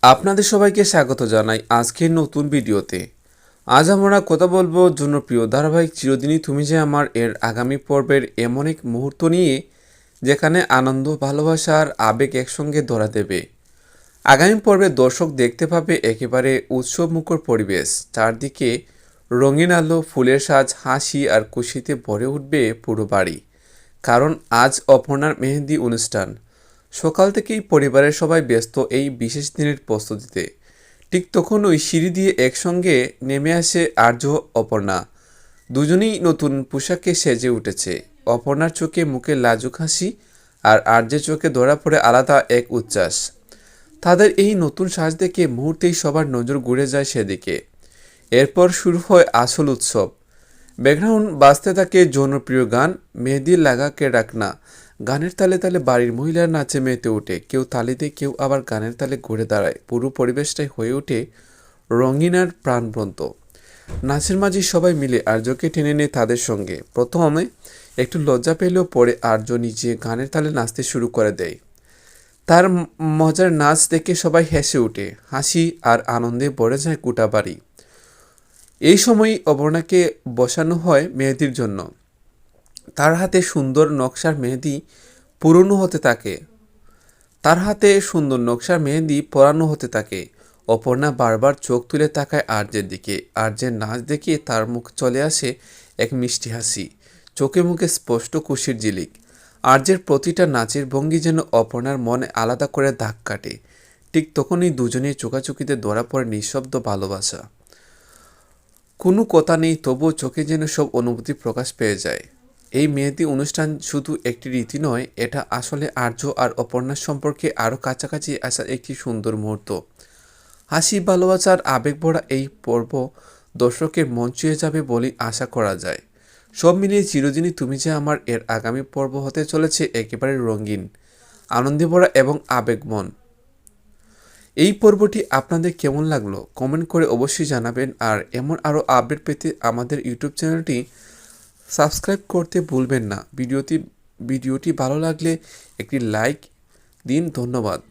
আপনাদের সবাইকে স্বাগত জানাই আজকের নতুন ভিডিওতে। আজ আমরা কথা বলবো জনপ্রিয় ধারাবাহিক চিরদিনই তুমি যে আমার এর আগামী পর্বের এমন এক মুহূর্ত নিয়ে যেখানে আনন্দ, ভালোবাসা আর আবেগ একসঙ্গে ধরা দেবে। আগামী পর্বে দর্শক দেখতে পাবে একেবারে উৎসবমুখর পরিবেশ, চারদিকে রঙিন আলো, ফুলের সাজ, হাসি আর খুশিতে ভরে উঠবে পুরো বাড়ি। কারণ আজ অপর্ণার মেহেন্দি অনুষ্ঠান। সকাল থেকেই পরিবারের সবাই ব্যস্ত এই বিশেষ দিনের প্রস্তুতিতে। ঠিক তখনই সিঁড়ি দিয়ে একসঙ্গে নেমে আসে আর্য, অপর্ণা। দুজনেই নতুন পোশাকে সেজে উঠেছে। অপর্ণার চোখে মুখে লাজুক হাসি, আর আর্যের চোখে ধরা পড়ে আলাদা এক উচ্ছ্বাস। তাদের এই নতুন সাজ দেখে মুহূর্তেই সবার নজর ঘুরে যায় সেদিকে। এরপর শুরু হয় আসল উৎসব। ব্যাকগ্রাউন্ড বাজতে থাকে জনপ্রিয় গান মেহেদি লাগা কে রাখনা। গানের তালে তালে বাড়ির মহিলারা নাচে মেতে ওঠে, কেউ তালি দেয়, কেউ আবার গানের তালে ঘুরে দাঁড়ায়। পুরো পরিবেশটাই হয়ে ওঠে রঙিন আর প্রাণবন্ত। নাচের মাঝে সবাই মিলে আর্যকে টেনে নেয় তাদের সঙ্গে। প্রথমে একটু লজ্জা পেলেও পরে আর্য নিজে গানের তালে নাচতে শুরু করে দেয়। তার মজার নাচ দেখে সবাই হেসে ওঠে, হাসি আর আনন্দে ভরে যায় গোটা বাড়ি। এই সময়ই অপর্ণাকে বসানো হয় মেহেদির জন্য। তার হাতে সুন্দর নকশার মেহেদি পুরনো হতে থাকে তার হাতে সুন্দর নকশার মেহেদি পরানো হতে থাকে। অপর্ণা বারবার চোখ তুলে তাকায় আর্যের দিকে। আর্যের নাচ দেখে তার মুখ চলে আসে এক মিষ্টি হাসি, চোখে মুখে স্পষ্ট খুশির ঝিলিক। আর্যের প্রতিটা নাচের ভঙ্গি যেন অপর্ণার মনে আলাদা করে দাগ কাটে। ঠিক তখনই দুজনেই চোখাচোখিতে ধরা পড়ে নিঃশব্দ ভালোবাসা। কোনো কথা নেই, তবুও চোখে যেন সব অনুভূতি প্রকাশ পেয়ে যায়। এই মেহেদি অনুষ্ঠান শুধু একটি রীতি নয়, এটা আসলে আর্য আর অপর্ণার সম্পর্কে আরও কাছাকাছি আসার একটি সুন্দর মুহূর্ত। হাসি, ভালোবাসার আবেগ ভরা এই পর্ব দর্শকের মন ছুঁয়ে যাবে বলেই আশা করা যায়। সব মিলিয়ে চিরদিনই তুমি যে আমার এর আগামী পর্ব হতে চলেছে একেবারে রঙিন, আনন্দে ভরা এবং আবেগমন। এই পর্বটি আপনাদের কেমন লাগলো কমেন্ট করে অবশ্যই জানাবেন। আর এমন আরও আপডেট পেতে আমাদের ইউটিউব চ্যানেলটি সাবস্ক্রাইব করতে ভুলবেন না। ভিডিওটি ভালো লাগলে একটি লাইক দিন। ধন্যবাদ।